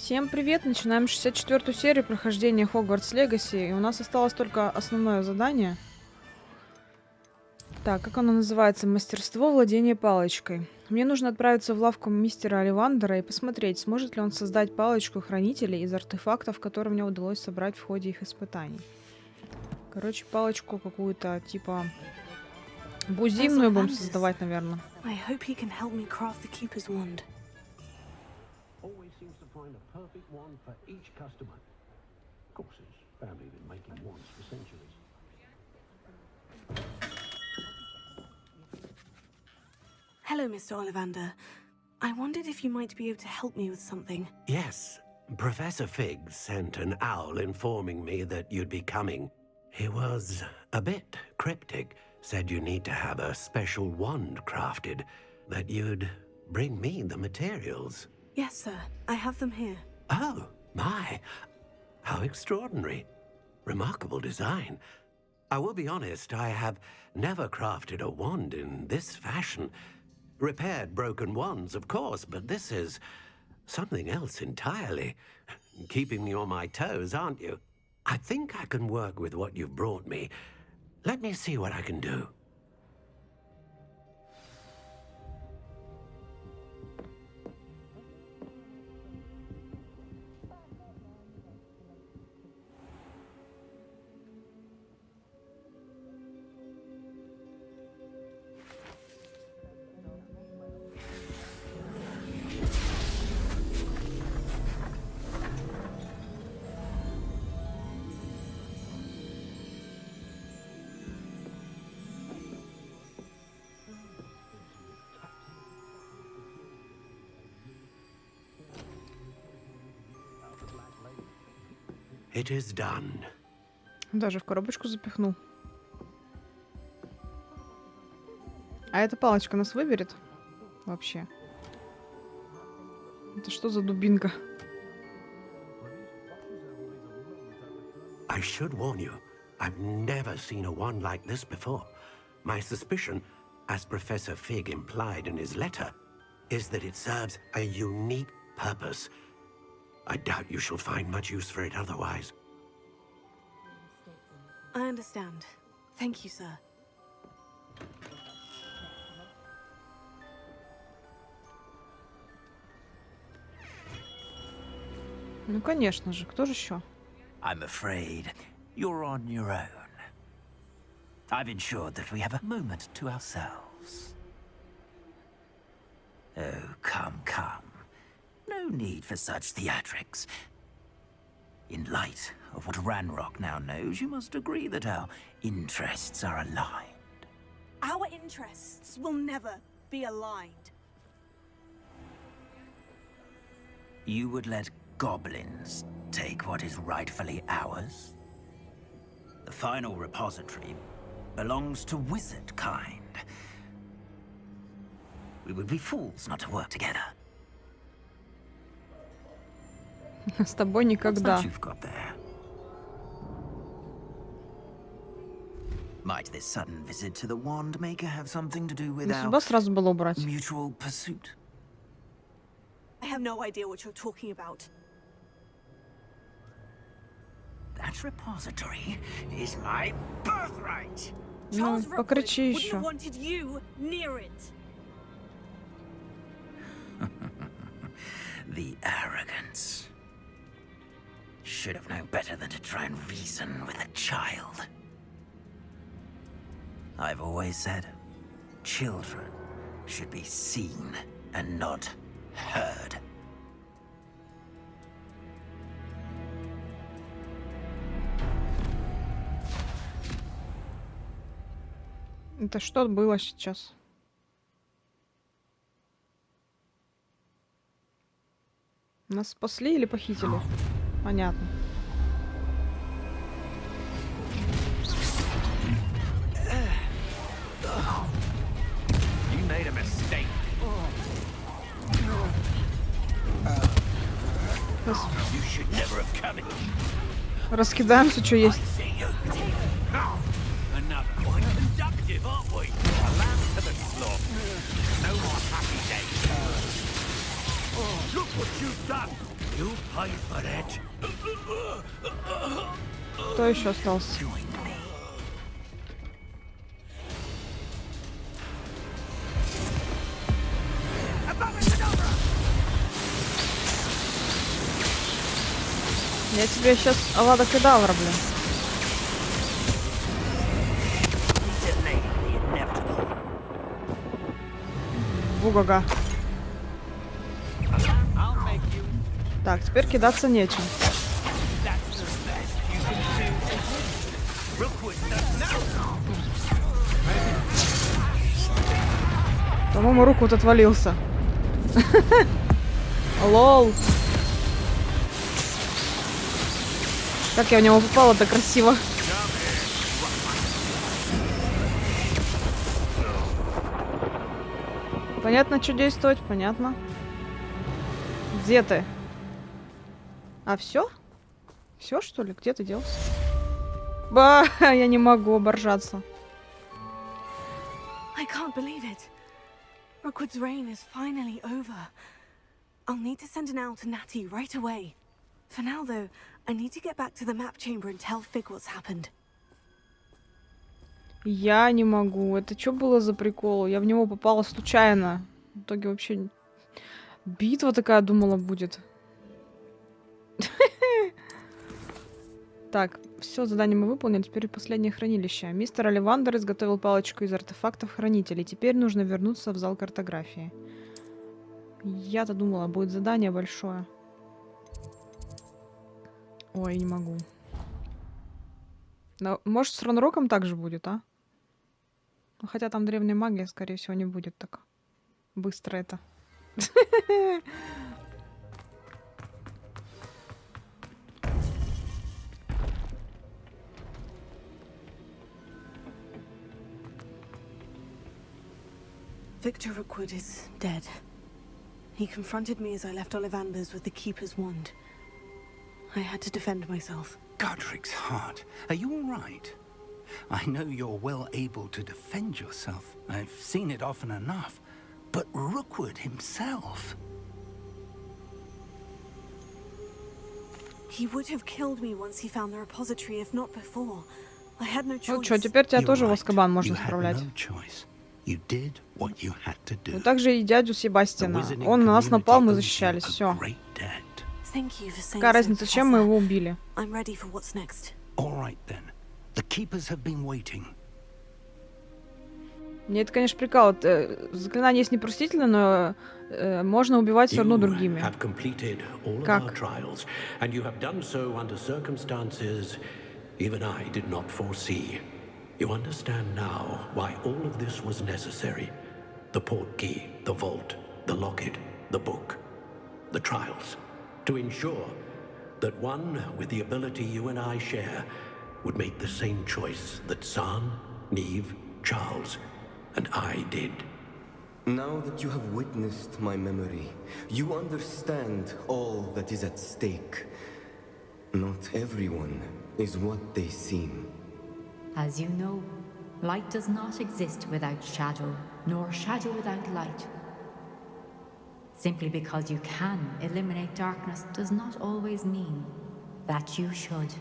Всем привет! Начинаем 64-ю серию прохождения Hogwarts Legacy. И у нас осталось только основное задание. Так, как оно называется? Мастерство, владения палочкой. Мне нужно отправиться в лавку мистера Оливандера и посмотреть, сможет ли он создать палочку хранителей из артефактов, которые мне удалось собрать в ходе их испытаний. Короче, палочку какую-то, типа, абузивную будем создавать, наверное. Always seems to find a perfect one for each customer. Of course, his family have been making wands for centuries. Hello, Mr. Ollivander. I wondered if you might be able to help me with something. Yes, Professor Fig sent an owl informing me that you'd be coming. He was a bit cryptic, said you need to have a special wand crafted, that you'd bring me the materials. Yes, sir. I have them here. Oh, my. How extraordinary. Remarkable design. I will be honest, I have never crafted a wand in this fashion. Repaired broken wands, of course, but this is something else entirely. Keeping me on my toes, aren't you? I think I can work with what you've brought me. Let me see what I can do. It is done. Даже в коробочку запихнул. А эта палочка нас выберет? Вообще. Это что за дубинка? I should warn you, I've never seen a wand like this before. My suspicion, as Professor Fig implied in his letter, is that it serves a unique purpose. I doubt you shall find much use for it otherwise. I understand. Thank you, sir. Ну, конечно же. Кто же еще? I'm afraid you're on your own. I've ensured that we have a moment to ourselves. Oh, come, come. No need for such theatrics. In light of what Ranrock now knows, you must agree that our interests are aligned. Our interests will never be aligned. You would let goblins take what is rightfully ours? The final repository belongs to wizard kind. We would be fools not to work together. С тобой никогда. What's that you've got there? Might this sudden visit to the wand maker have something to do with Не our судьба сразу было убрать. mutual pursuit? I have no idea what you're talking about. That repository is my birthright. Ну, Charles Rookwood покричи wouldn't еще. have wanted you near it. The arrogance. Should have known better than to try and reason with a child. I've always said, children should be seen and not heard. Это что было сейчас? Нас спасли или похитили? Понятно. You made a mistake. You should never have come in. Раскидаемся, что есть. Another. Quite conductive, aren't we? A lamb to the slaughter. No more happy days. Look what you've done. Кто еще остался? Я тебе сейчас Авада Кедавра, блин. Бугага. Так, теперь кидаться нечем. По-моему, руку вот отвалился. Лол. Как я в него попала-то красиво. Понятно, что действовать? Понятно. Где ты? А все? Все, что ли? Где ты делся? Ба, я не могу оборжаться. I can't believe it. Rookwood's reign is finally over. I'll need to send an owl to Natty right away. For now, though, I need to get back to the map chamber and tell Fig what's happened. Я не могу. Это что было за прикол? Я в него попала случайно. В итоге вообще битва такая, думала, будет. Так, все, задание мы выполнили. Теперь последнее хранилище. Мистер Оливандер изготовил палочку из артефактов хранителей. Теперь нужно вернуться в зал картографии. Я-то думала, будет задание большое. Ой, не могу. Но, может, с Ронроком также будет, а? Ну, хотя там древняя магия, скорее всего, не будет так быстро это. Victor Rookwood is dead. He confronted me as I left Ollivander's with the Keeper's wand. I had to defend myself. Godric's heart. Are you all right? I know you're well able to defend yourself. I've seen it often enough. But Rookwood himself... He would have killed me once he found the repository, if not before. I had no choice. Ну что, теперь тебя тоже в Азкабан можно отправлять. Ну также и дядю Себастьяна. Он на нас напал, мы защищались. Все. Какая разница, чем мы его убили? Мне это, конечно, прикалывает. Заклинание есть непростительно, но можно убивать все равно другими. Как? Even I did not foresee. You understand now why all of this was necessary. The portkey, the vault, the locket, the book, the trials. To ensure that one with the ability you and I share would make the same choice that San, Neve, Charles, and I did. Now that you have witnessed my memory, you understand all that is at stake. Not everyone is what they seem. As you know, light does not exist without shadow, nor shadow without light. Simply because you can eliminate darkness does not always mean that you should.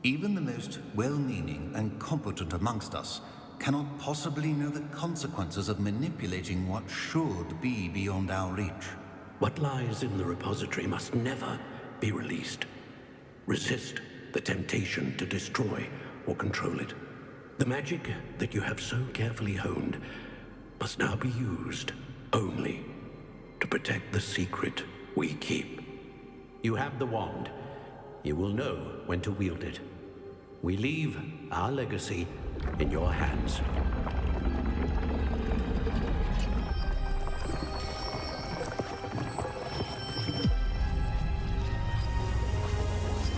Even the most well-meaning and competent amongst us cannot possibly know the consequences of manipulating what should be beyond our reach. What lies in the repository must never be released. Resist the temptation to destroy or control it. The magic that you have so carefully honed must now be used only to protect the secret we keep. You have the wand. You will know when to wield it. We leave our legacy in your hands.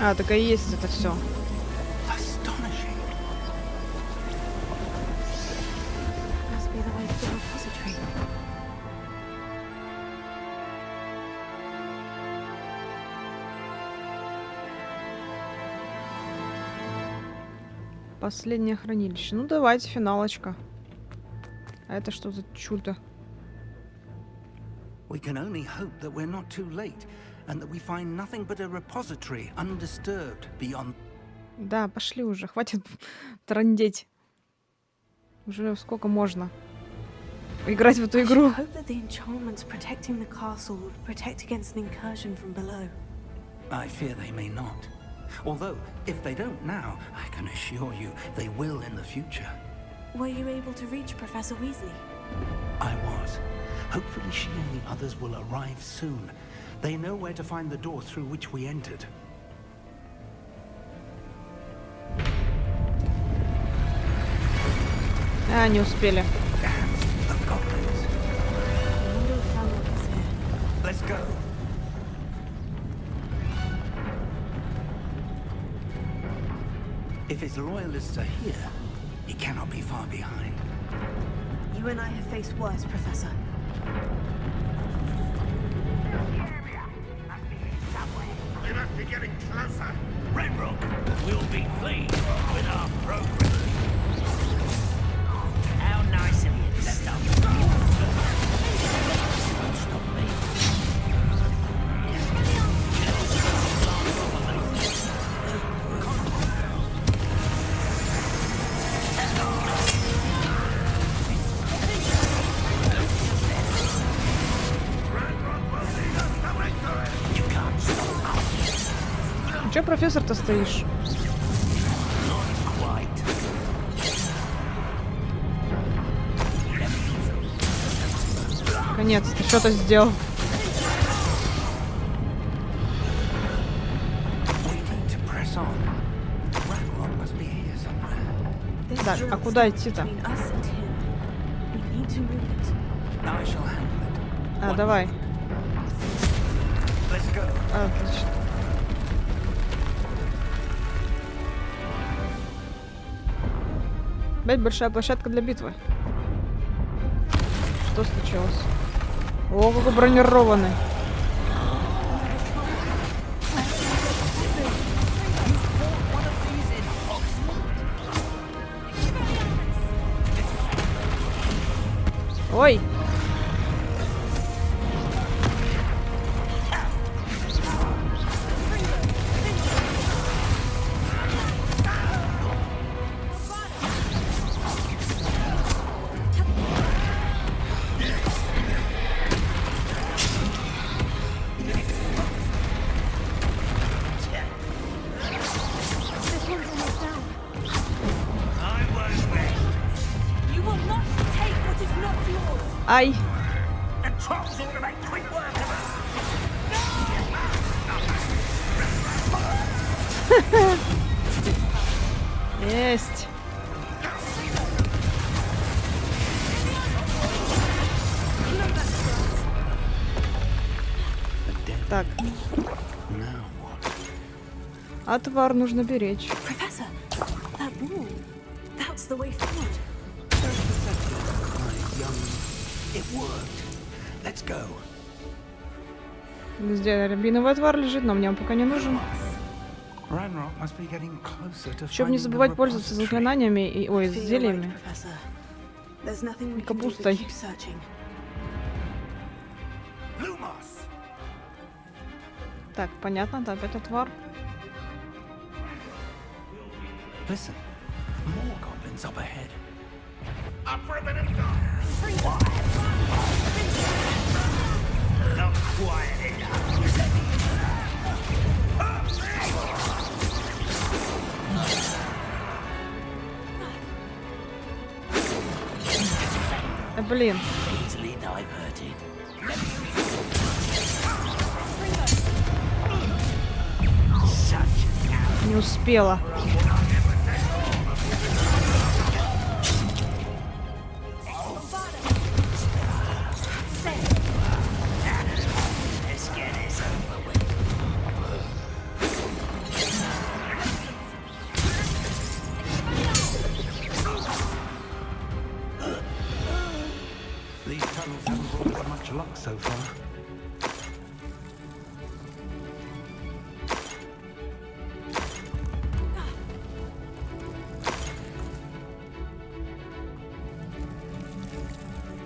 А, так и есть это все. Последнее хранилище. Ну давайте, финалочка. А это что за чудо? We can only hope that we're not too late. and that we find nothing but a repository undisturbed beyond. Да, пошли уже, хватит трындеть. Уже сколько можно играть в эту игру. I hope that the enchantments protecting the castle would protect against an incursion from below. I fear they may not. Although, if they don't now, I can assure you they will in the future. Were you able to reach Professor Weasley? I was. Hopefully she and the others will arrive soon. They know where to find the door through which we entered. А, не успели. Let's go. If his loyalists are here, he cannot be far behind. You and I have faced worse, Professor. We must be getting closer. Renrock will be pleased with our progress. How nice of you to stop. Won't stop me. Че, профессор-то стоишь? Наконец-то что-то сделал. Так, а куда идти-то? А, давай. Отлично. Опять большая площадка для битвы. Что случилось? О, какой бронированный. Ой! Ай! Есть! Так. Отвар нужно беречь. Professor, that wall. That's the way forward. It worked. Let's go. Здесь рябиновый отвар лежит, но мне он пока не нужен. Чтобы не забывать пользоваться заклинаниями и... Ой, зельями. И капустой. Так, понятно, да, опять отвар. Listen, more goblins up ahead. Up for a minute, Not quiet enough. Блин. Не успела. So far.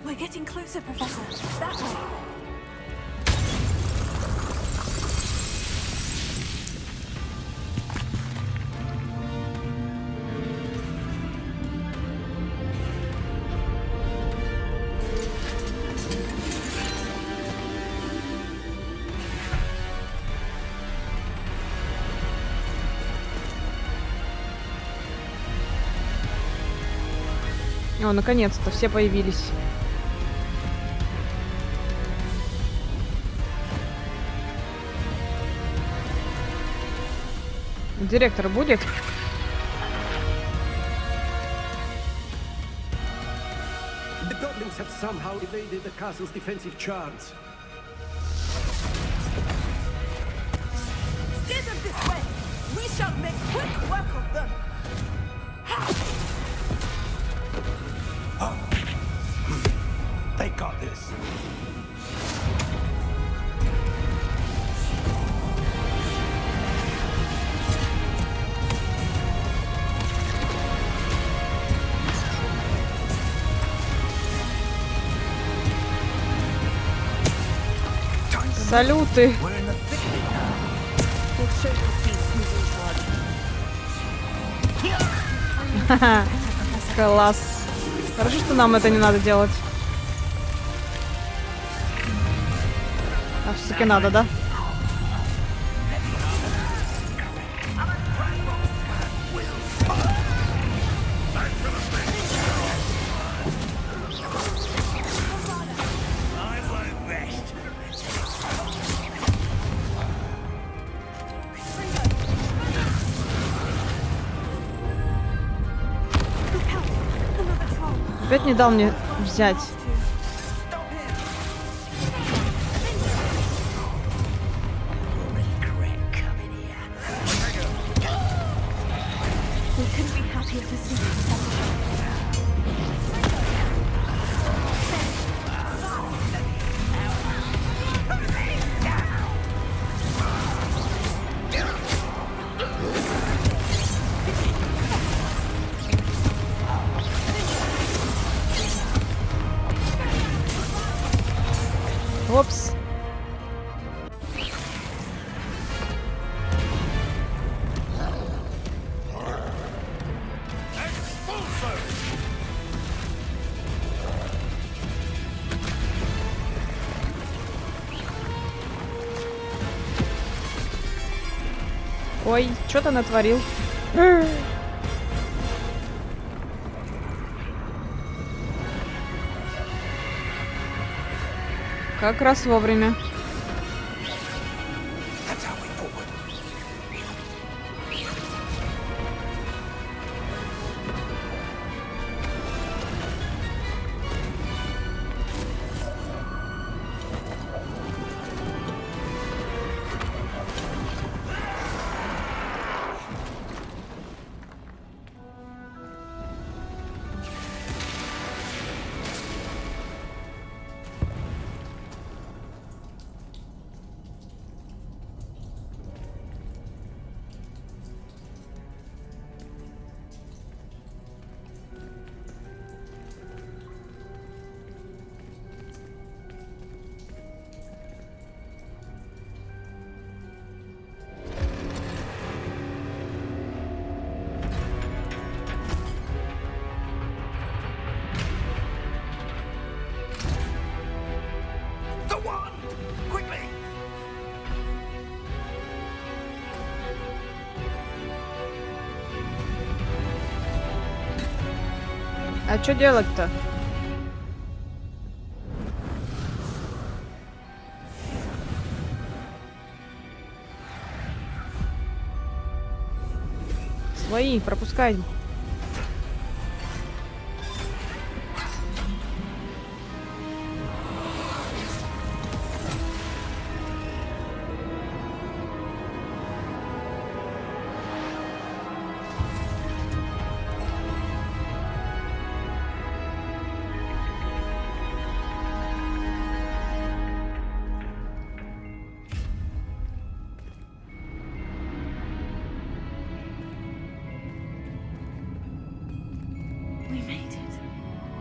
We're getting closer, Professor. That way. О, наконец-то, все появились. Директор будет? The goblins have somehow evaded the castle's defensive charms. Steer them this way! We shall make quick work of them! They got this. Салюты! Класс. Хорошо, что нам это не надо делать. А все-таки надо, да? Опять не дал мне взять. Опс. Ой, что ты натворил? Как раз вовремя. А что делать-то? Свои, пропускай.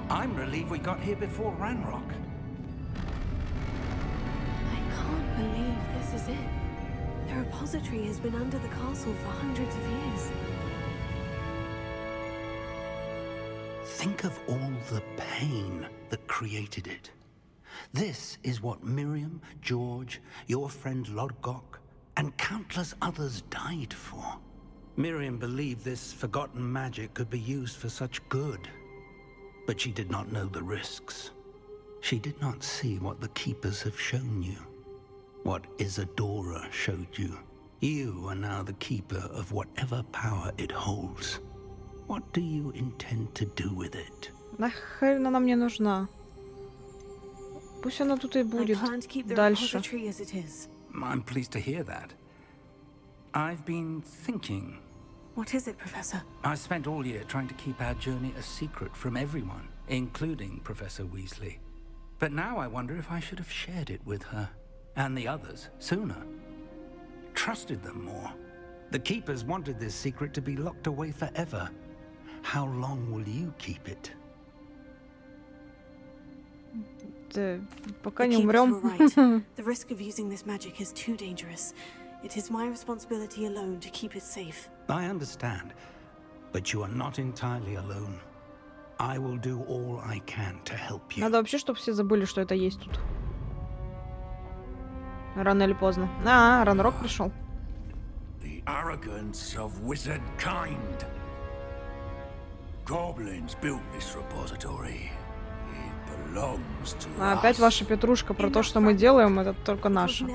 I'm relieved we got here before Ranrock. I can't believe this is it. The repository has been under the castle for hundreds of years. Think of all the pain that created it. This is what Miriam, George, your friend Lodgok, and countless others died for. Miriam believed this forgotten magic could be used for such good. but she did not know the risks. She did not see what the keepers have shown you, what Isadora showed you. You are now the keeper of whatever power it holds. What do you intend to do with it? Нахрен она мне нужна? Пусть она тут и будет дальше. I'm pleased to hear that. I've been thinking. What is it, Professor? I spent all year trying to keep our journey a secret from everyone, including Professor Weasley. But now I wonder if I should have shared it with her and the others sooner. Trusted them more. The keepers wanted this secret to be locked away forever. How long will you keep it? Пока не умрем. The risk of using this magic is too dangerous. It is my responsibility alone to keep it safe. I understand, but you are not entirely alone. I will do all I can to help you. Надо вообще, чтобы все забыли, что это есть тут. Рано или поздно. Ранрок пришел. The arrogance of wizard kind. Goblins built this repository. It belongs to us. Опять ваша петрушка про то, что мы делаем, это только наше.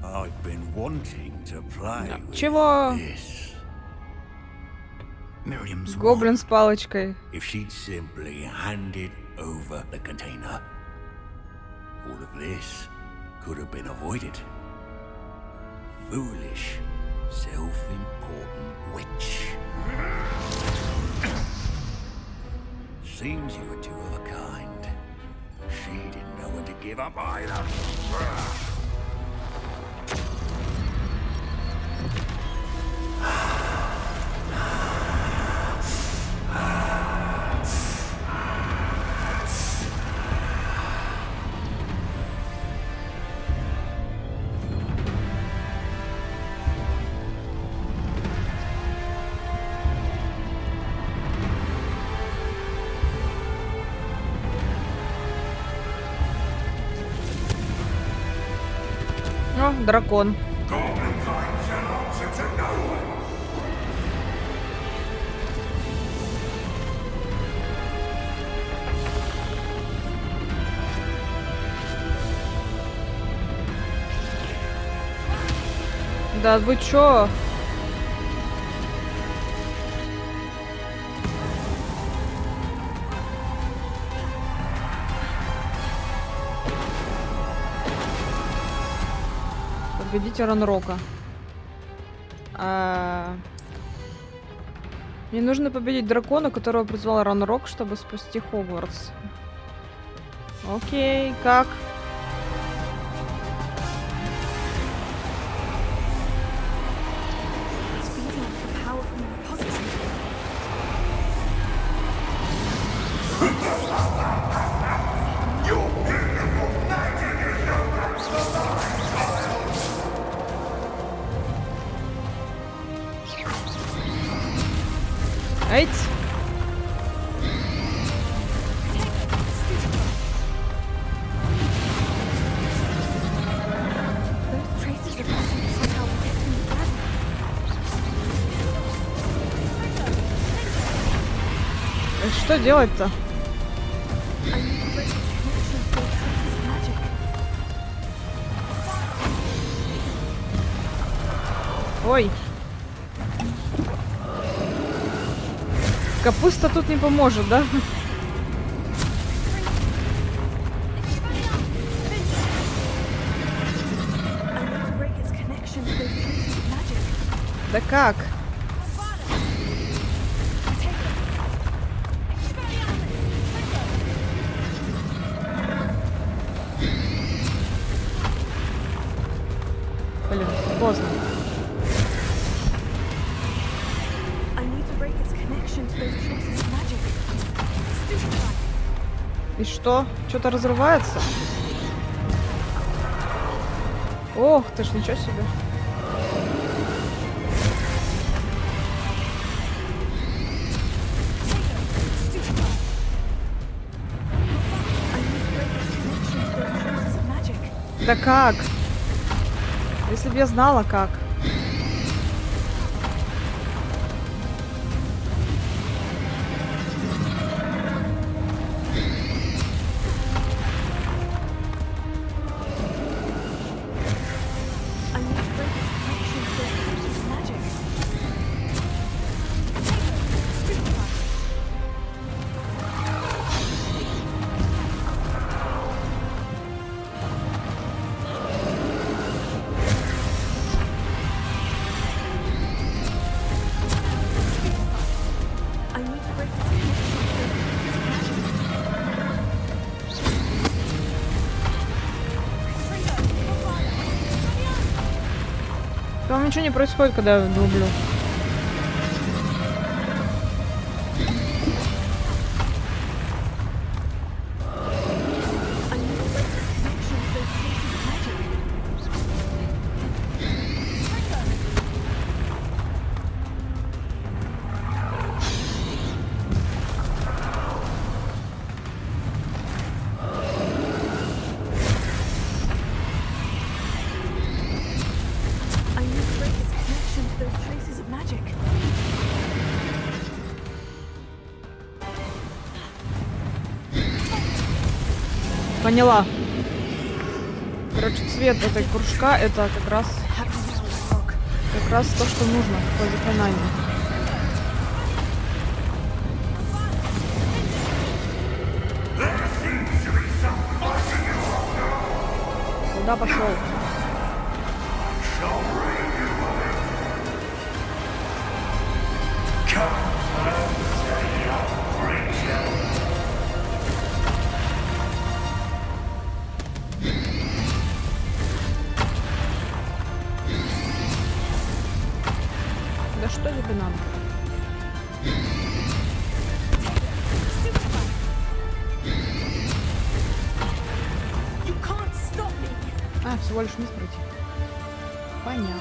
I've been wanting to play with Чего? this. Miriam's Гоблин с палочкой. If she'd simply handed over the container, all of this could have been avoided. Foolish, self-important witch. Seems you were two of a kind. She didn't know when to give up either. О, дракон. Да вы чё? Победите Ранрока. Мне нужно победить дракона, которого призвал Ранрок, чтобы спасти Хогвартс. Окей, как? Эть. Что делать-то? Ой. Капуста тут не поможет, да? Да как? Блин, поздно. И что? Что-то разрывается? Ох, ты ж ничего себе. Да как? Если бы я знала, как. Там ничего не происходит, когда я долблю. Поняла. Короче, цвет этой кружка это как раз то, что нужно по заклинанию. Куда пошел? Да что тебе надо? А, всего лишь вниз пройти. Понятно.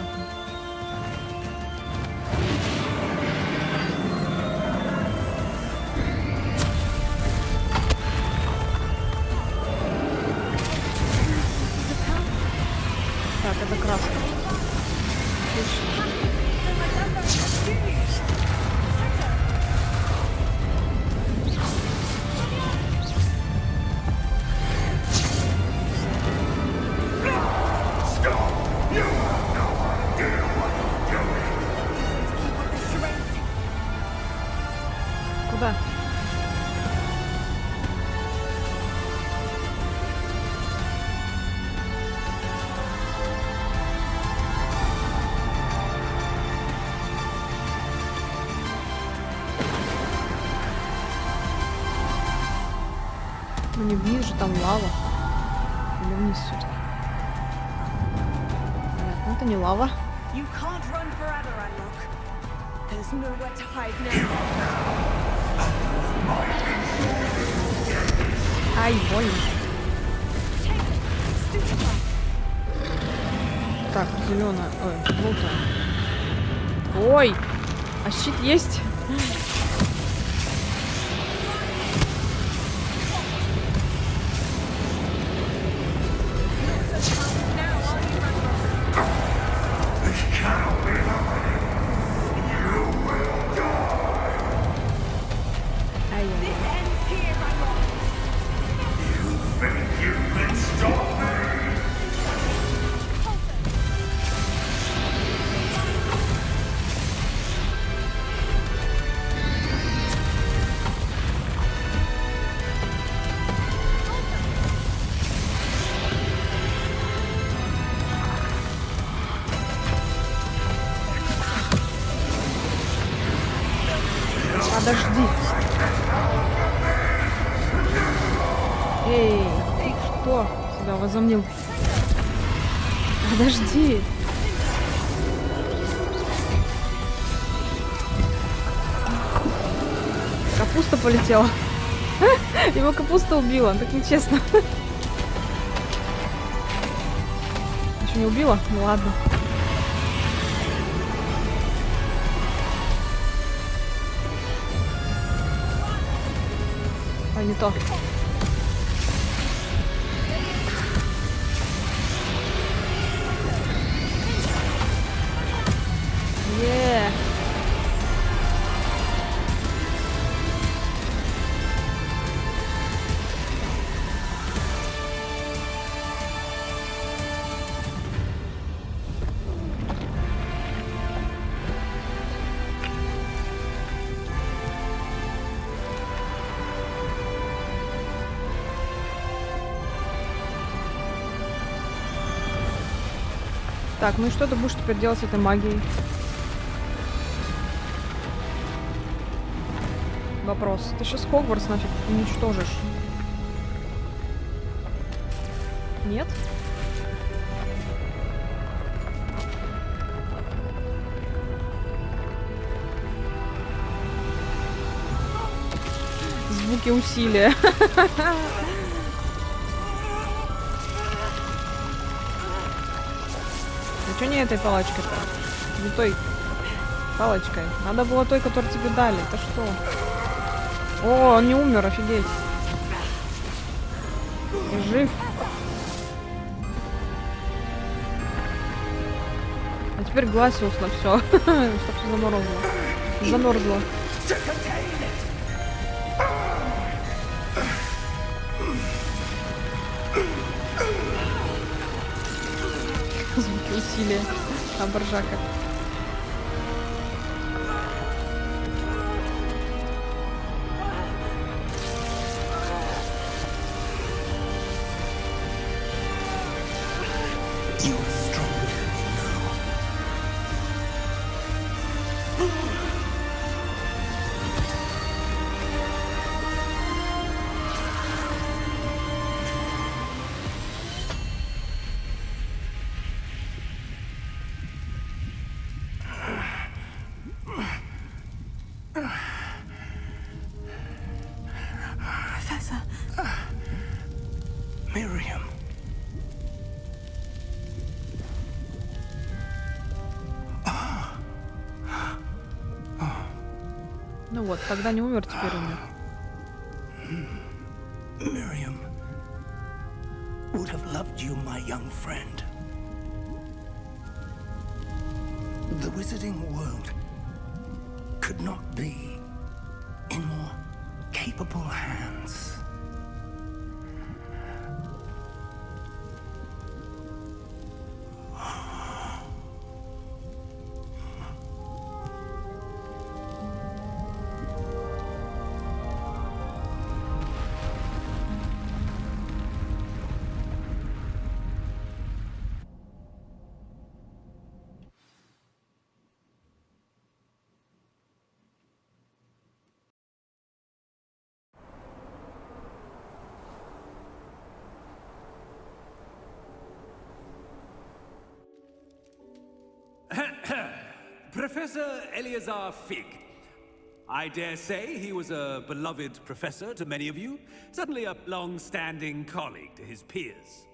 Так, это краска. Отлично. Куда? Ну не вниз же, там лава. Или вниз все-таки. Понятно, это не лава. Ай, больно. Так, зеленая. Ой, желтая. Ой! А щит есть? Подожди. Эй, ты что себя возомнил? Подожди. Капуста полетела. Его капуста убила. Так нечестно. Еще не убила? Ну ладно. А не то. Yeah. Так, ну и что ты будешь теперь делать с этой магией? Вопрос. Ты сейчас Хогвартс нафиг уничтожишь? Нет? все-таки усилия. Ну что не этой палочкой-то? Не той палочкой. Надо было той, которую тебе дали. Это что? О, он не умер, офигеть. И жив. А теперь Гласиус на все. Чтоб все заморозило. Замерзло. Звуки усилия. Аборжака. Miriam. Ну вот, тогда не умер, теперь умер. Miriam would have loved you, my young friend. The wizarding world could not be in more capable hands. Professor Eleazar Fig. I dare say he was a beloved professor to many of you, certainly a long-standing colleague to his peers.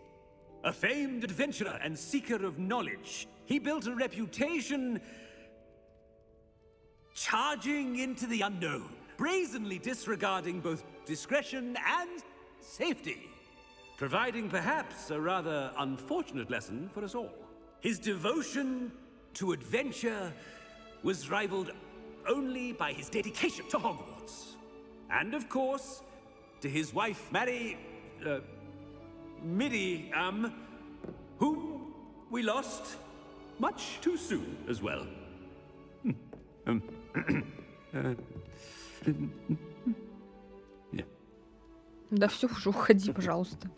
A famed adventurer and seeker of knowledge, he built a reputation charging into the unknown, brazenly disregarding both discretion and safety, providing perhaps a rather unfortunate lesson for us all. His devotion to adventure was rivaled only by his dedication to Hogwarts. And of course, to his wife, Midi, whom we lost much too soon as well. Да все, уже уходи, пожалуйста.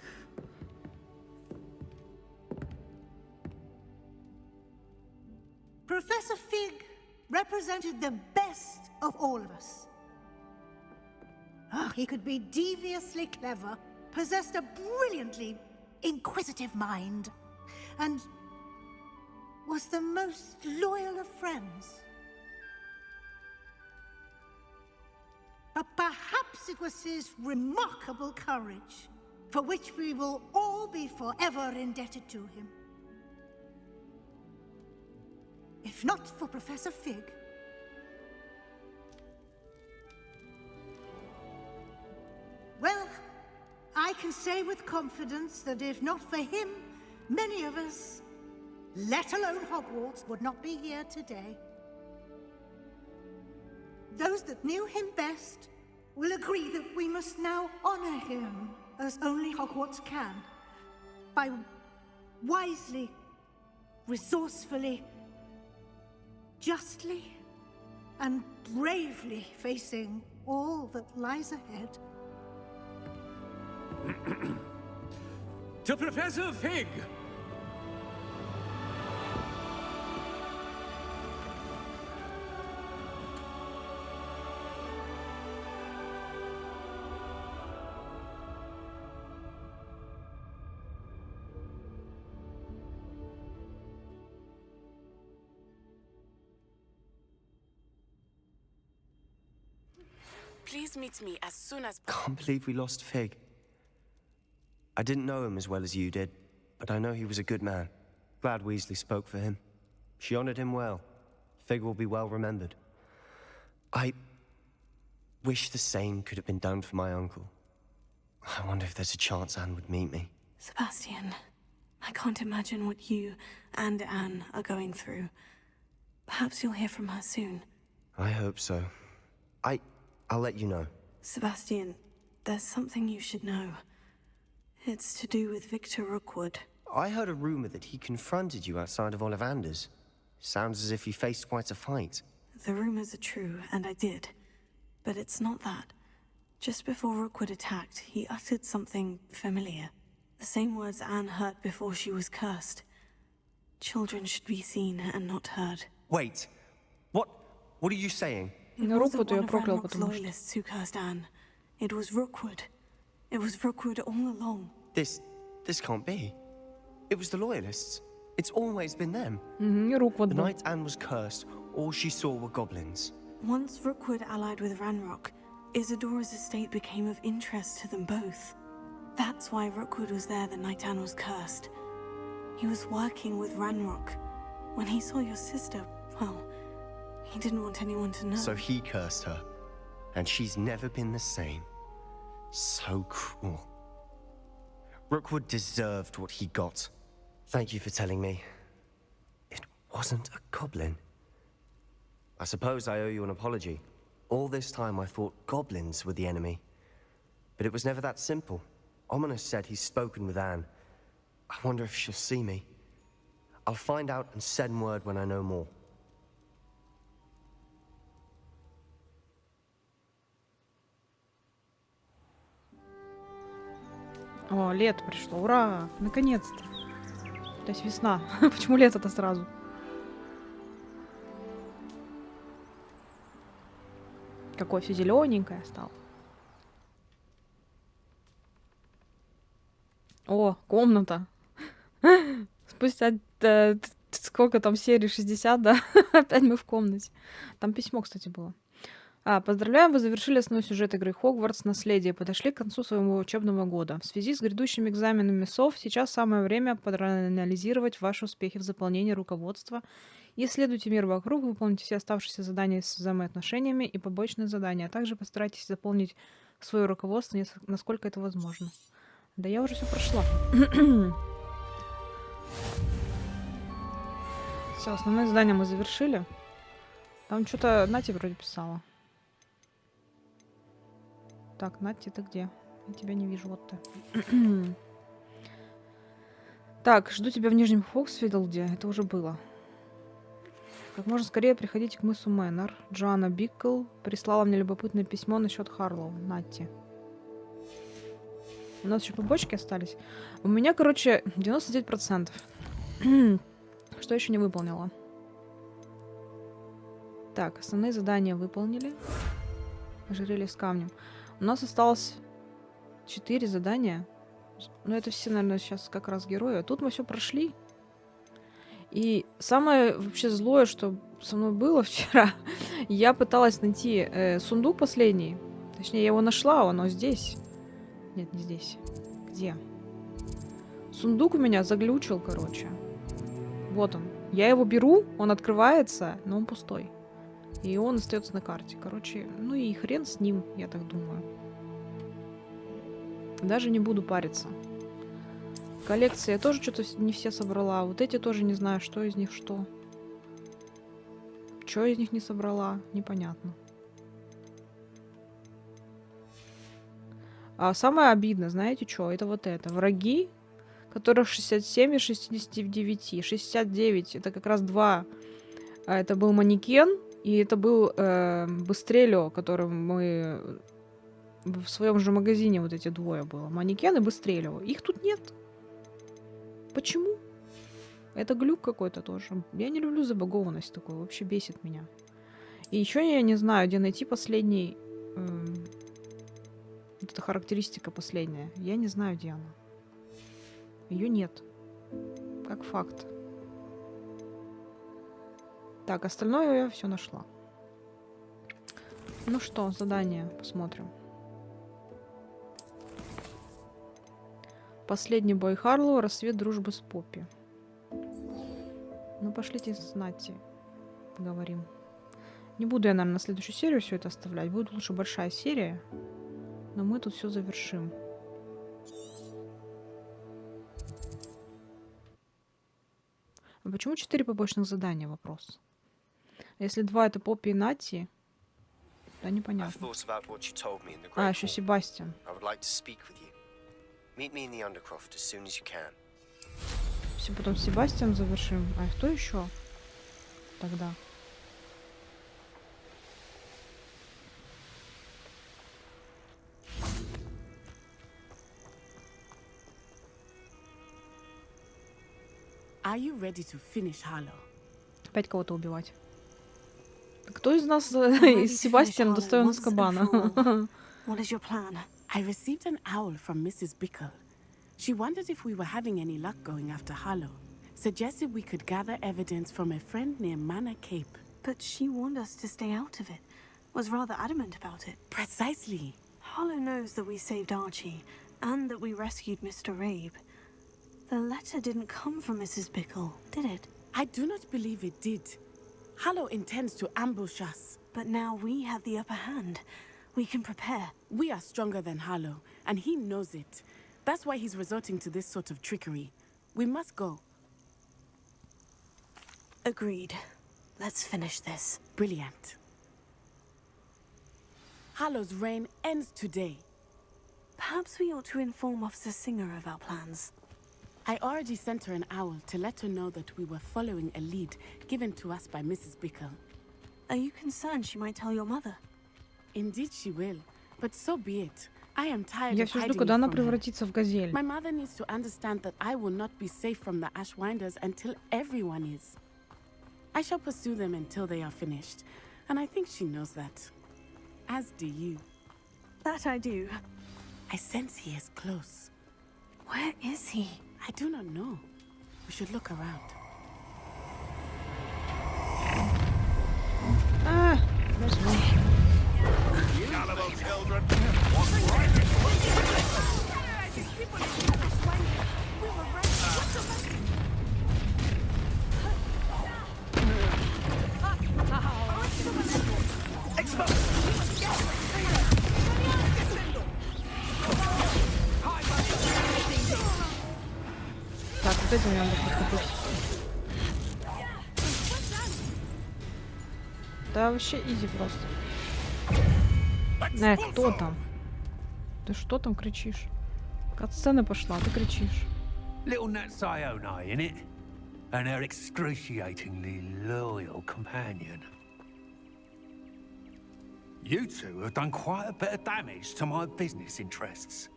Professor Fig represented the best of all of us. He could be deviously clever, possessed a brilliantly inquisitive mind, and was the most loyal of friends. But perhaps it was his remarkable courage, for which we will all be forever indebted to him. If not for Professor Fig, well, I can say with confidence that if not for him, many of us, let alone Hogwarts, would not be here today. Those that knew him best will agree that we must now honor him as only Hogwarts can, by wisely, resourcefully, justly, and bravely facing all that lies ahead. To Professor Fig! Please meet me as soon as Can't believe we lost Fig. I didn't know him as well as you did, but I know he was a good man. Glad Weasley spoke for him. She honored him well. Fig will be well remembered. I wish the same could have been done for my uncle. I wonder if there's a chance Anne would meet me. Sebastian, I can't imagine what you and Anne are going through. Perhaps you'll hear from her soon. I hope so. I'll let you know. Sebastian, there's something you should know. It's to do with Victor Rookwood. I heard a rumor that he confronted you outside of Ollivander's. Sounds as if you faced quite a fight. The rumors are true, and I did. But it's not that. Just before Rookwood attacked, he uttered something familiar. The same words Anne heard before she was cursed. Children should be seen and not heard. Wait. What are you saying? It wasn't one of Ranrock's loyalists who cursed Anne. It was Rookwood. It was Rookwood all along. This can't be. It was the Loyalists. It's always been them. The night Anne was cursed, all she saw were goblins. Once Rookwood allied with Ranrock, Isadora's estate became of interest to them both. That's why Rookwood was there the night Anne was cursed. He was working with Ranrock. When he saw your sister, well, he didn't want anyone to know. So he cursed her. And she's never been the same. So cruel. Rookwood deserved what he got. Thank you for telling me. It wasn't a goblin. I suppose I owe you an apology. All this time I thought goblins were the enemy. But it was never that simple. Ominous said he's spoken with Anne. I wonder if she'll see me. I'll find out and send word when I know more. О, лето пришло. Ура! Наконец-то. То есть весна. Почему лето-то сразу? Какое все зелененькое стало. О, комната. Спустя сколько там серий? 60, да? Опять мы в комнате. Там письмо, кстати, было. Поздравляем, вы завершили основной сюжет игры Хогвартс Наследие, подошли к концу своего учебного года. В связи с грядущими экзаменами СОВ сейчас самое время проанализировать ваши успехи в заполнении руководства. Исследуйте мир вокруг, выполните все оставшиеся задания с взаимоотношениями и побочные задания, а также постарайтесь заполнить свое руководство, насколько это возможно. Да я уже все прошла. Все, основные задания мы завершили. Там что-то Нати вроде писала. Так, Натти, ты где? Я тебя не вижу, вот ты. Так, жду тебя в Нижнем Фоксфилде. Это уже было. Как можно скорее приходите к мысу Мэннер. Джоанна Биккл прислала мне любопытное письмо насчет Харлоу. Натти. У нас еще побочки остались. У меня, короче, 99%. Что еще не выполнила? Так, основные задания выполнили. Ожерелье с камнем. У нас осталось 4 задания. Но это все, наверное, сейчас как раз герои. А тут мы все прошли. И самое вообще злое, что со мной было вчера, я пыталась найти сундук последний. Точнее, я его нашла, оно здесь. Нет, не здесь. Где? Сундук у меня заглючил, короче. Вот он. Я его беру, он открывается, но он пустой. И он остается на карте. Короче, ну и хрен с ним, я так думаю. Даже не буду париться. Коллекции я тоже что-то не все собрала. Вот эти тоже не знаю, что из них что. Что из них не собрала, непонятно. А самое обидное, знаете что? Это вот это. Враги, которых 67 из 69. 69 это как раз 2. Это был манекен. И это был Быстрелио, которым мы в своем же магазине вот эти двое было. Манекен и Быстрелио. Их тут нет. Почему? Это глюк какой-то тоже. Я не люблю забагованность такую. Вообще бесит меня. И еще я не знаю, где найти последний... вот эта характеристика последняя. Я не знаю, где она. Ее нет. Как факт. Так, остальное я все нашла. Ну что, задание. Посмотрим. Последний бой Харлоу, расцвет дружбы с Поппи. Ну, пошлите знать. Поговорим. Не буду я, наверное, на следующую серию все это оставлять. Будет лучше большая серия. Но мы тут все завершим. А почему 4 побочных задания? Вопрос. Если 2 это Поппи и Нати, да непонятно. А, еще Себастьян. Все, потом Себастьян завершим. А кто еще тогда? Are you ready to finish Halo? Опять кого-то убивать. Кто из нас из Себастьяна достоин Азкабана? What is your plan? I received an owl from Mrs. Bickle. She wondered if we were having any luck going after Halo. Suggested we could gather evidence from a friend near Manor Cape. But she warned us to stay out of it. Was rather adamant about it. Precisely. Harlow knows that we saved Archie, and that we rescued Mr. Rabe. The letter didn't come from Mrs. Bickle, did it? I do not believe it did. Harlow intends to ambush us. But now we have the upper hand. We can prepare. We are stronger than Harlow, and he knows it. That's why he's resorting to this sort of trickery. We must go. Agreed. Let's finish this. Brilliant. Harlow's reign ends today. Perhaps we ought to inform Officer Singer of our plans. I already sent her an owl to let her know that we were following a lead given to us by Mrs. Bickle. Are you concerned she might tell your mother? Indeed she will, but so be it. I am tired Я of все hiding жду, it когда она from her. превратится в газель. My mother needs to understand that I will not be safe from the Ashwinders until everyone is. I shall pursue them until they are finished, and I think she knows that. As do you. That I do. I sense he is close. Where is he? I do not know. We should look around. Ah, there's one. Так, вот этим надо подхватить. Да вообще изи просто. Кто там? Ты что там кричишь? Катсцена пошла, ты кричишь. Little Nat Sione, innit? And her excruciatingly loyal companion. You two have done quite a bit of damage to my business interests.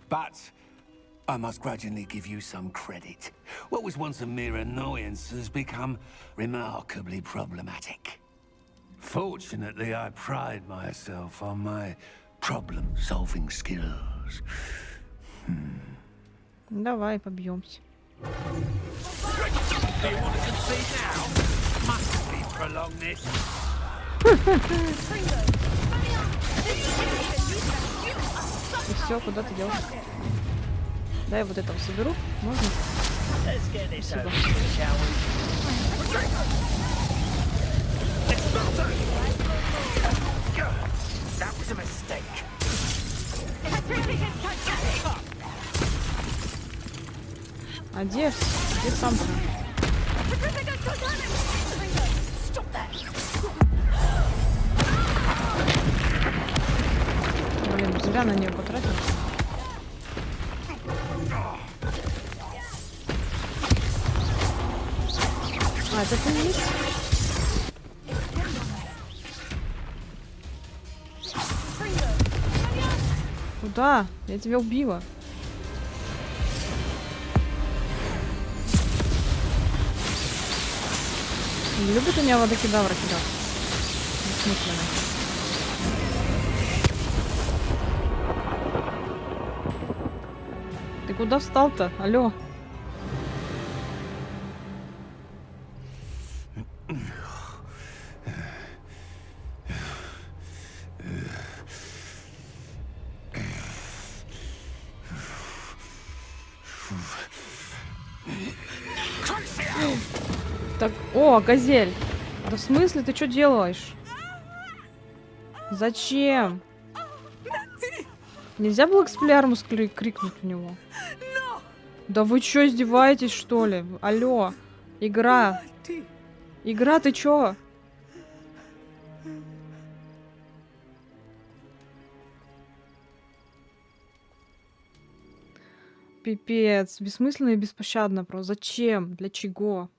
But I must grudgingly give you some credit. What was once a mere annoyance has become remarkably problematic. Fortunately, I pride myself on my problem-solving skills. Давай побьемся. И все, куда ты делся? Да, я вот этого соберу. Можно? Спасибо. А где сам-то? Блин, зря на нее потратил. А, это ты есть? Куда? Я тебя убила. Не любит у меня водокидавра кидать. Бессмысленно. Ты куда встал-то? Алло. Так, о, газель. Да в смысле, ты что делаешь? Зачем? Нельзя было эксплиармус крикнуть в него? Да вы чё, издеваетесь, что ли? Алло, игра. Игра, ты чё? Пипец, бессмысленно и беспощадно просто. Зачем? Для чего?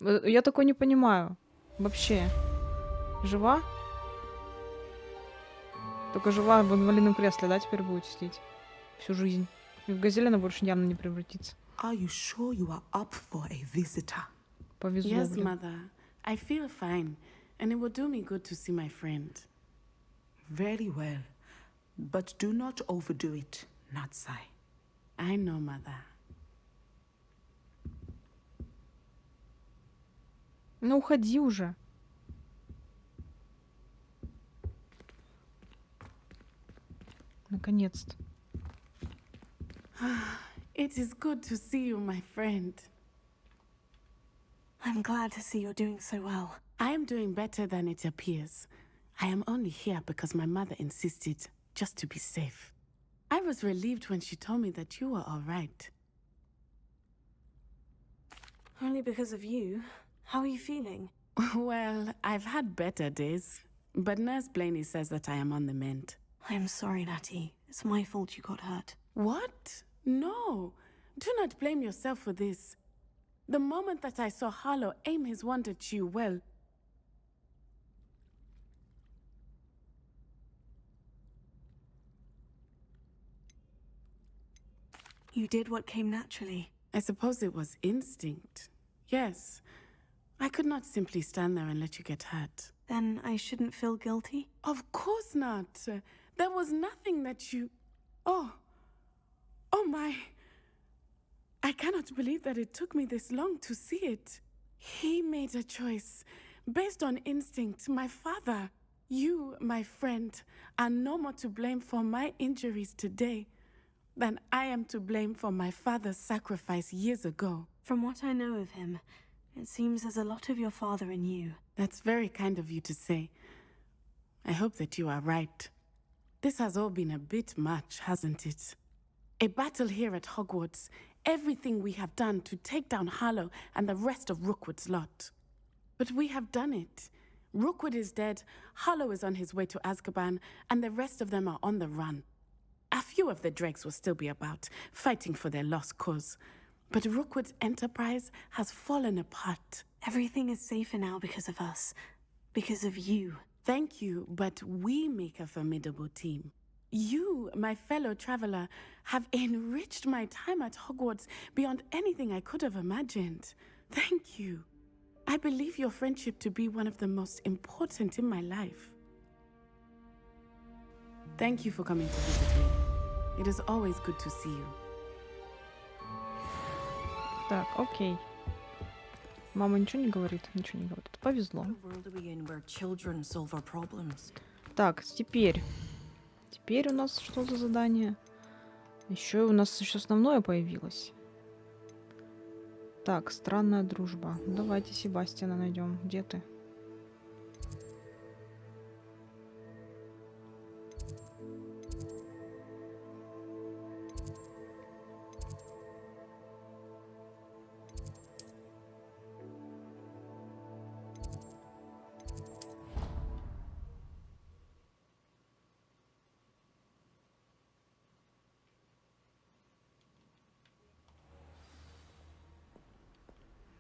Я такой не понимаю. Вообще. Жива? Только жива в инвалидном кресле, да, теперь будет сидеть? Всю жизнь. И в газель она больше явно не превратится. Are you sure you are up for a visitor? Повезло, Yes, блин. mother. I feel fine, and it will do me good to see my friend. Very well. But do not overdo it, Natsai. I know, mother. Ну, уходи уже. Наконец-то. It is good to see you, my friend. I'm glad to see you're doing so well. I am doing better than it appears. I am only here because my mother insisted, just to be safe. I was relieved when she told me that you were all right. Only because of you. How are you feeling? Well, I've had better days, but Nurse Blaney says that I am on the mend. I am sorry, Natty. It's my fault you got hurt. What? No. Do not blame yourself for this. The moment that I saw Hарлоу aim his wand at you, well... You did what came naturally. I suppose it was instinct. Yes. I could not simply stand there and let you get hurt. Then I shouldn't feel guilty? Of course not. There was nothing that you... Oh. Oh my. I cannot believe that it took me this long to see it. He made a choice based on instinct. My father, you, my friend, are no more to blame for my injuries today than I am to blame for my father's sacrifice years ago. From what I know of him, it seems there's a lot of your father in you. That's very kind of you to say. I hope that you are right. This has all been a bit much, hasn't it? A battle here at Hogwarts. Everything we have done to take down Hallowed and the rest of Rookwood's lot. But we have done it. Rookwood is dead, Hallowed is on his way to Azkaban, and the rest of them are on the run. A few of the dregs will still be about, fighting for their lost cause. But Rookwood's enterprise has fallen apart. Everything is safer now because of us. Because of you. Thank you, but we make a formidable team. You, my fellow traveler, have enriched my time at Hogwarts beyond anything I could have imagined. Thank you. I believe your friendship to be one of the most important in my life. Thank you for coming to visit me. It is always good to see you. Так, окей. Мама ничего не говорит? Ничего не говорит. Повезло. Так, теперь. Теперь у нас что за задание? Еще у нас еще основное появилось. Так, странная дружба. Давайте Себастьяна найдем. Где ты?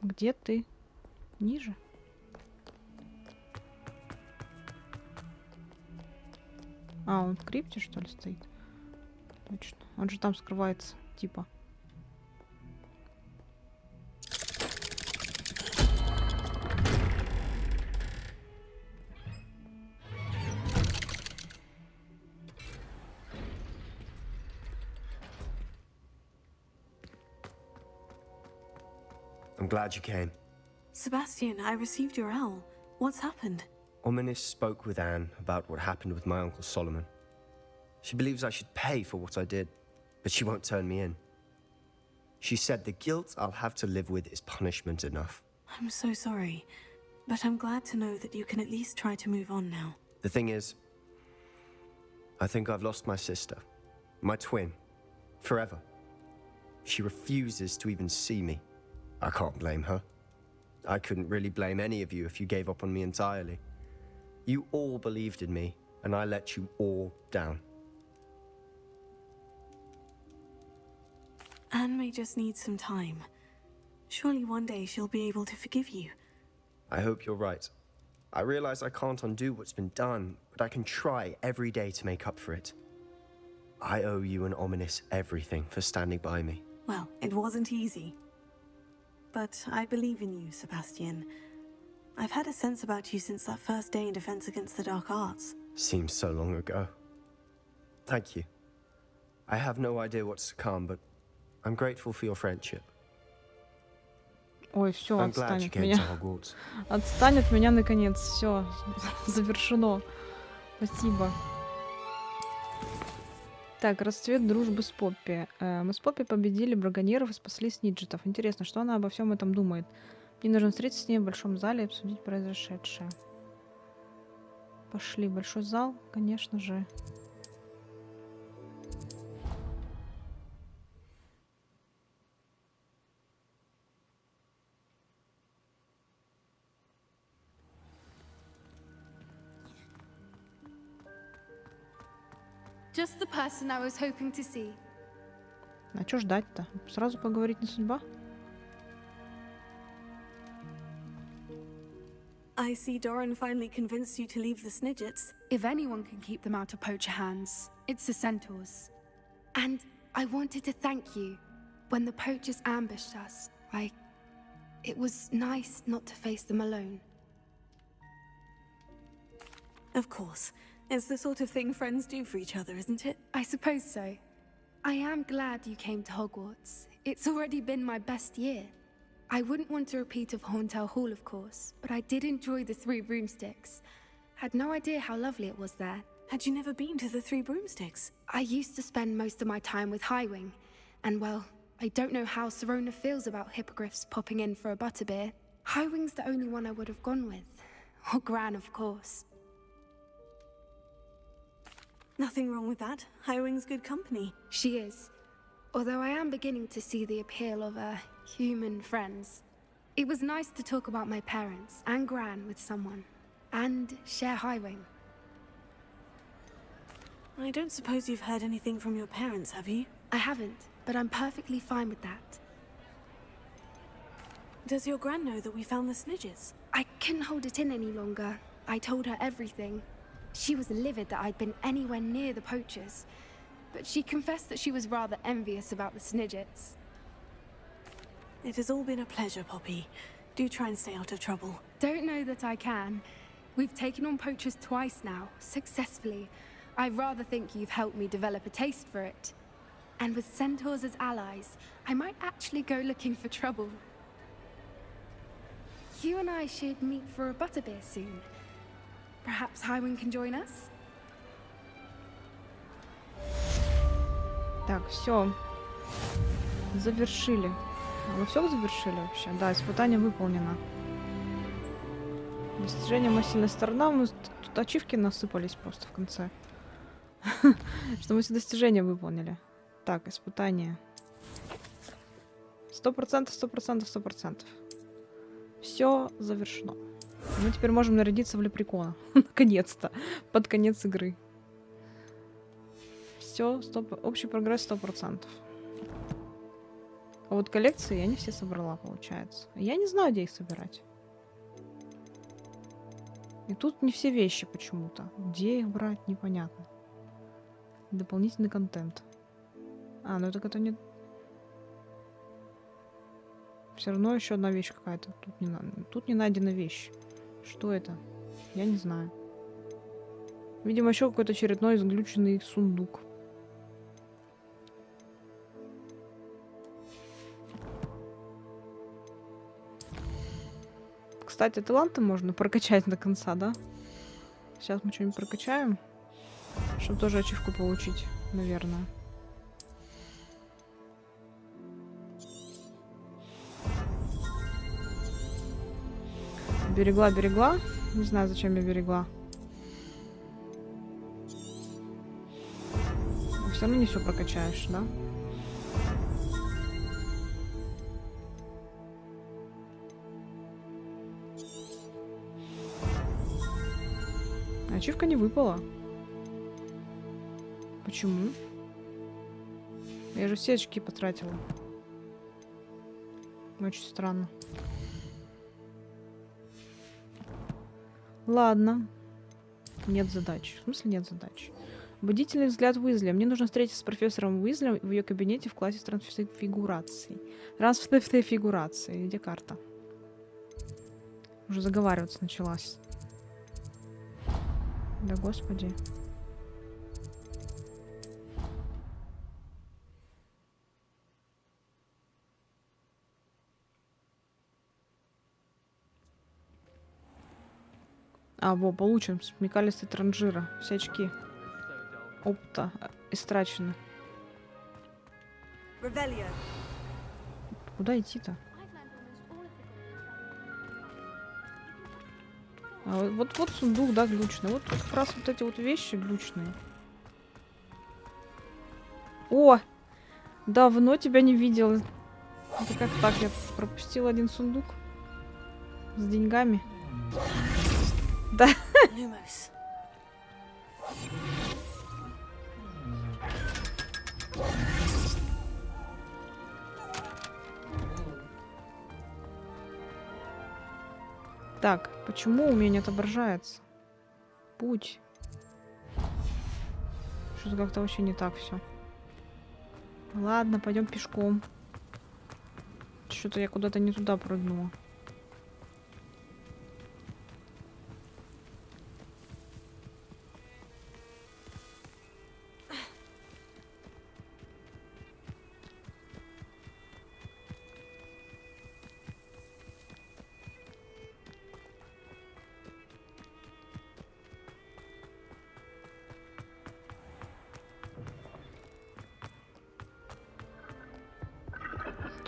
Где ты? Ниже? А, он в крипте, что ли, стоит? Точно. Он же там скрывается, типа. I'm glad you came. Sebastian, I received your owl. What's happened? Ominis spoke with Anne about what happened with my Uncle Solomon. She believes I should pay for what I did, but she won't turn me in. She said the guilt I'll have to live with is punishment enough. I'm so sorry, but I'm glad to know that you can at least try to move on now. The thing is, I think I've lost my sister, my twin, forever. She refuses to even see me. I can't blame her. I couldn't really blame any of you if you gave up on me entirely. You all believed in me, and I let you all down. Anne may just need some time. Surely one day she'll be able to forgive you. I hope you're right. I realize I can't undo what's been done, but I can try every day to make up for it. I owe you and Ominous everything for standing by me. Well, it wasn't easy. But I believe in you, Sebastian. I've had a sense about you since that first day in Defense Against the Dark Arts. Seems so long ago. Thank you. I have no idea what's to come, but I'm grateful for your friendship. Ой, все, I'm glad отстань you от came меня. to Hogwarts. Отстань от меня, наконец. Все, завершено. Спасибо. Так, расцвет дружбы с Поппи. Мы с Поппи победили браконьеров и спасли снитджетов. Интересно, что она обо всем этом думает? Мне нужно встретиться с ней в большом зале и обсудить произошедшее. Пошли, большой зал, конечно же. Just the person I was hoping to see. А чё ждать-то? Сразу поговорить не судьба? I see Doran finally convinced you to leave the Snidgets. If anyone can keep them out of poacher hands, it's the centaurs. And I wanted to thank you. When the poachers ambushed us, it was nice not to face them alone. Of course. It's the sort of thing friends do for each other, isn't it? I suppose so. I am glad you came to Hogwarts. It's already been my best year. I wouldn't want a repeat of Hauntel Hall, of course, but I did enjoy the Three Broomsticks. Had no idea how lovely it was there. Had you never been to the Three Broomsticks? I used to spend most of my time with Highwing, and well, I don't know how Serona feels about hippogriffs popping in for a butterbeer. Highwing's the only one I would have gone with. Or Gran, of course. Nothing wrong with that. Highwing's good company. She is. Although I am beginning to see the appeal of human friends. It was nice to talk about my parents and Gran with someone. And share Highwing. I don't suppose you've heard anything from your parents, have you? I haven't, but I'm perfectly fine with that. Does your Gran know that we found the Snidgets? I couldn't hold it in any longer. I told her everything. She was livid that I'd been anywhere near the poachers, but she confessed that she was rather envious about the Snidgets. It has all been a pleasure, Poppi. Do try and stay out of trouble. Don't know that I can. We've taken on poachers twice now, successfully. I rather think you've helped me develop a taste for it. And with centaurs as allies, I might actually go looking for trouble. You and I should meet for a butterbeer soon. Perhaps Highwing can join us? Так, все. Завершили. Мы все завершили вообще? Да, испытание выполнено. Достижение моя сильная сторона. У нас тут ачивки насыпались просто в конце. Что мы все достижения выполнили. Так, испытание. 100%, 100%, 100%. Все завершено. Мы теперь можем нарядиться в лепрекона. Наконец-то. Под конец игры. Все, общий прогресс 100%. А вот коллекции я не все собрала, получается. Я не знаю, где их собирать. И тут не все вещи почему-то. Где их брать, непонятно. Дополнительный контент. А, ну так это не... Все равно еще одна вещь какая-то. Тут не найдена вещь. Что это? Я не знаю. Видимо, еще какой-то очередной изглюченный сундук. Кстати, таланты можно прокачать до конца, да? Сейчас мы что-нибудь прокачаем. Чтобы тоже ачивку получить, наверное. Берегла. Не знаю, зачем я берегла. Все равно не все прокачаешь, да? Ачивка не выпала. Почему? Я же все очки потратила. Очень странно. Ладно. Нет задач. В смысле нет задач? Бдительный взгляд Уизли. Мне нужно встретиться с профессором Уизли в ее кабинете в классе трансфигурации. Трансфигурации. Где карта? Уже заговариваться началась. Да господи. Получим. Смекалистый транжира. Все очки. Опыта истрачено. Куда идти-то? Вот сундук, да, глючный. Вот как раз вот эти вот вещи глючные. О! Давно тебя не видела. Это как так? Я пропустила один сундук с деньгами. Да. Так, почему у меня не отображается? Путь. Что-то как-то вообще не так все. Ладно, пойдем пешком. Что-то я куда-то не туда прыгнула.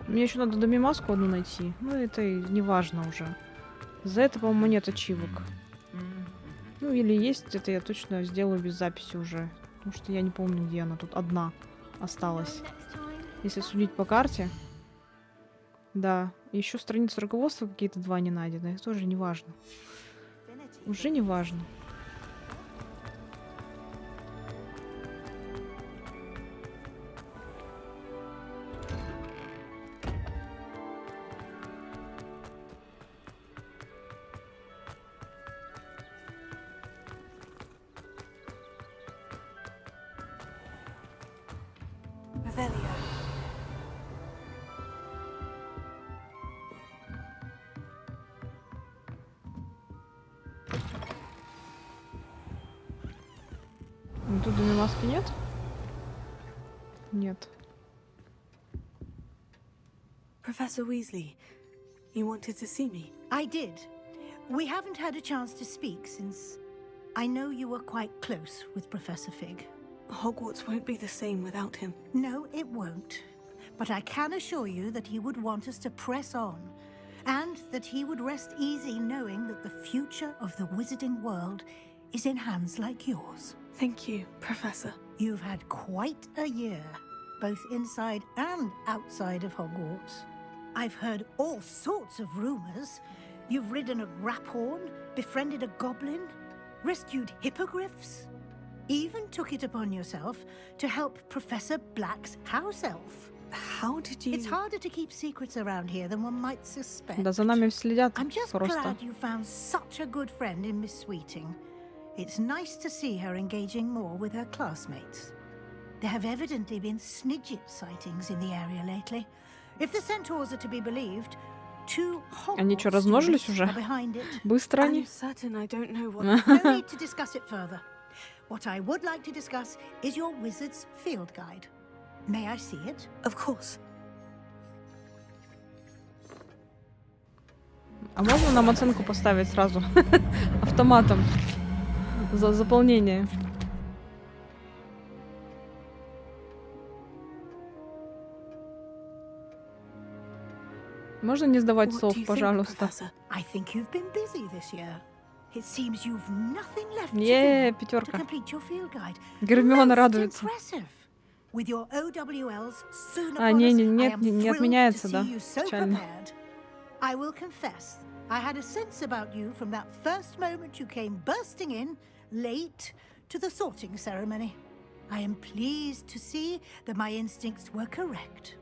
Мне еще надо домимаску одну найти. Ну, это и не важно уже. За это, по-моему, нет ачивок. Ну, или есть, это я точно сделаю без записи уже. Потому что я не помню, где она. Тут одна осталась. Если судить по карте. Да. Еще страницы руководства какие-то два не найдены. Это тоже не важно. Уже не важно. Тут домимаски нет? Нет. Professor Weasley, you wanted to see me? I did. We haven't had a chance to speak since I know you were quite close with Professor Fig. Hogwarts won't be the same without him. No, it won't. But I can assure you that he would want us to press on, and that he would rest easy knowing that the future of the wizarding world is in hands like yours. Thank you, Professor. You've had quite a year, both inside and outside of Hogwarts. I've heard all sorts of rumors. You've ridden a graphorn, befriended a goblin, rescued hippogriffs, even took it upon yourself to help Professor Black's house elf. How did you... It's harder to keep secrets around here than one might suspect. Да за нами следят I'm just просто. glad you found such a good friend in Miss Sweeting. It's nice to see her engaging more with her classmates. There have evidently been Snidget sightings in the area lately. If the centaurs are to be believed, two Они что, размножились уже? Быстро они? I'm certain I don't know what... No need to discuss it further. What I would like to discuss is your wizard's field guide. May I see it? Of course. А можно нам оценку поставить сразу? Автоматом. За заполнение. Можно не сдавать слов, пожалуйста? I think you've been busy this year. It seems you've nothing left to do пятерка. to complete your field guide. Гермиона Most радуется. impressive. With your OWLs soon А, upon us, не I am не thrilled отменяется, to да? see you so Печально. prepared. I will confess, I had a sense about you from that first moment you came bursting in, late, to the sorting ceremony. I am pleased to see that my instincts were correct.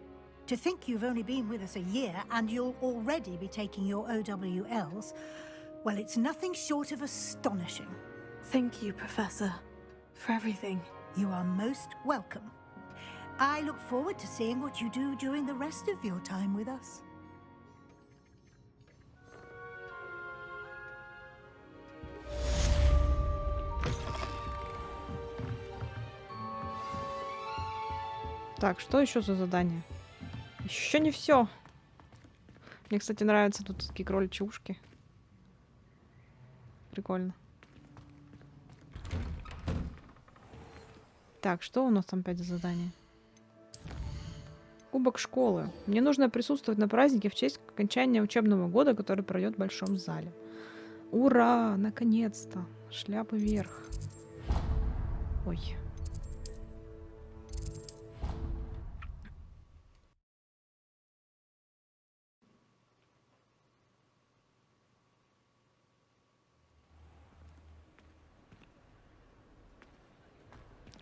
To think you've only been with us a year and you'll already be taking your OWLs, well, it's nothing short of astonishing. Thank you, Professor, for everything. You are most welcome. I look forward to seeing what you do during the rest of your time with us. Так, что еще за задание? Еще не все. Мне, кстати, нравятся тут такие кроличьи ушки. Прикольно. Так, что у нас там опять за задание? Кубок школы. Мне нужно присутствовать на празднике в честь окончания учебного года, который пройдет в большом зале. Ура! Наконец-то! Шляпы вверх. Ой.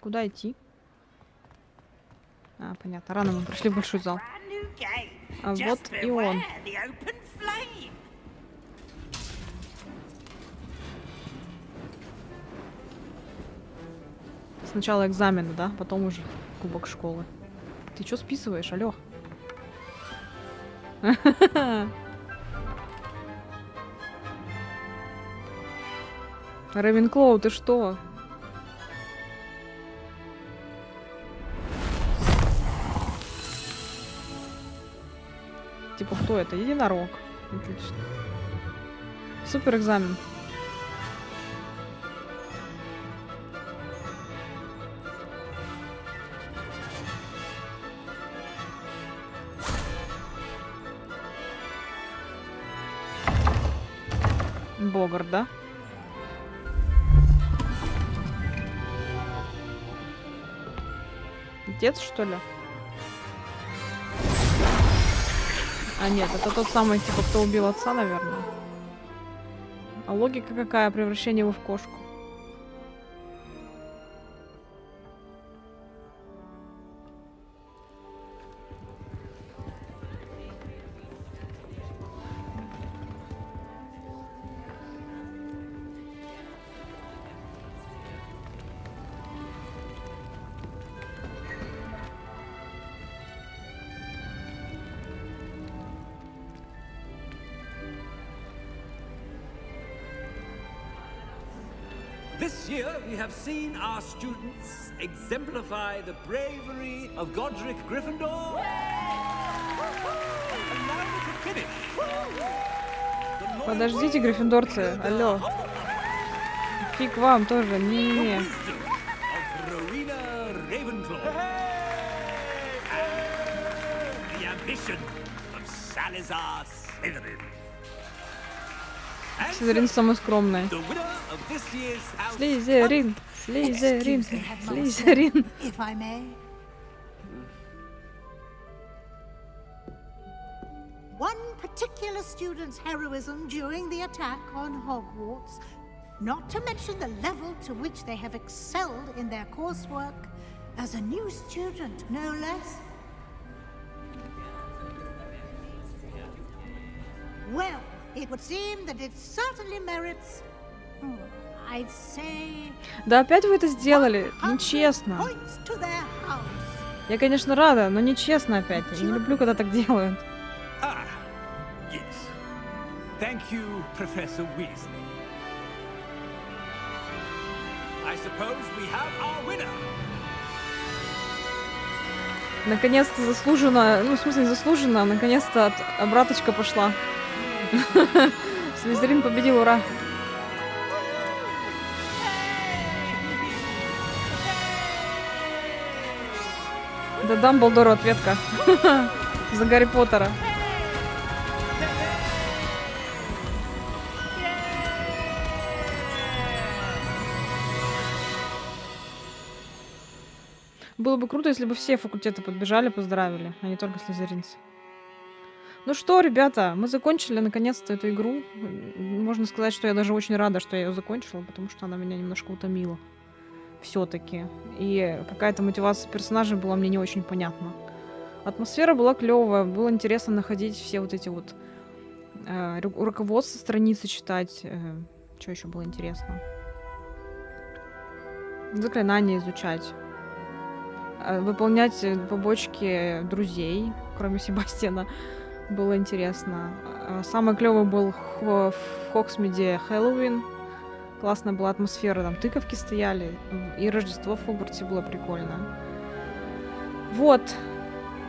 Куда идти? А, понятно. Рано мы прошли в большой зал. А вот и он. Сначала экзамены, да? Потом уже кубок школы. Ты чё списываешь, алё? Рейвенклоу, ты что? Типа, кто это? Единорог. Отлично. Супер экзамен. Богарт, да? Отец, что ли? А нет, это тот самый, типа, кто убил отца, наверное. А логика какая? Превращение его в кошку. This year, we have seen our students exemplify the bravery of Godric Gryffindor. And now we can finish. Подождите, гриффиндорцы, алло. Фиг вам тоже, не-не-не. The ambition of Salazar Slytherin. Слизерин самый скромный. Слизерин, Слизерин, Слизерин. One particular student's heroism during the attack on Hogwarts, not to mention the level to which they have excelled in their coursework, as a new student, no less. Well, it would seem that it certainly merits, I'd say... Да опять вы это сделали? Нечестно. Я, конечно, рада, но нечестно опять. Я не люблю, когда так делают. Yes. Thank you, Professor Weasley. I suppose we have our winner. Наконец-то заслуженно, ну, в смысле, заслуженно, наконец-то обраточка пошла. Слизерин победил, ура! Да Дамблдору ответка. За Гарри Поттера. Было бы круто, если бы все факультеты подбежали, поздравили, а не только слизеринцы. Ну что, ребята, мы закончили наконец-то эту игру. Можно сказать, что я даже очень рада, что я ее закончила, потому что она меня немножко утомила. Все-таки. И какая-то мотивация персонажей была мне не очень понятна. Атмосфера была клевая, было интересно находить все вот эти вот руководства страницы читать. Что еще было интересно? Заклинания изучать. Выполнять побочки друзей, кроме Себастьяна. Было интересно. Самый клевый был в Хоксмиде Хэллоуин. Классная была атмосфера, там тыковки стояли. И Рождество в Хогвартсе было прикольно. Вот.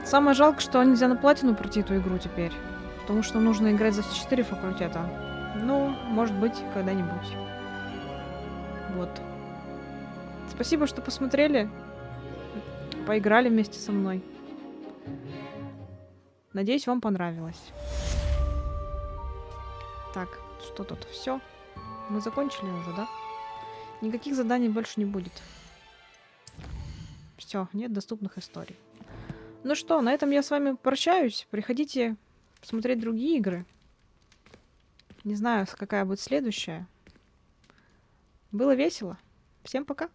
Самое жалко, что нельзя на платину пройти эту игру теперь. Потому что нужно играть за все 4 факультета. Ну, может быть, когда-нибудь. Вот. Спасибо, что посмотрели. Поиграли вместе со мной. Надеюсь, вам понравилось. Так, что тут? Все. Мы закончили уже, да? Никаких заданий больше не будет. Все, нет доступных историй. Ну что, на этом я с вами прощаюсь. Приходите посмотреть другие игры. Не знаю, какая будет следующая. Было весело. Всем пока.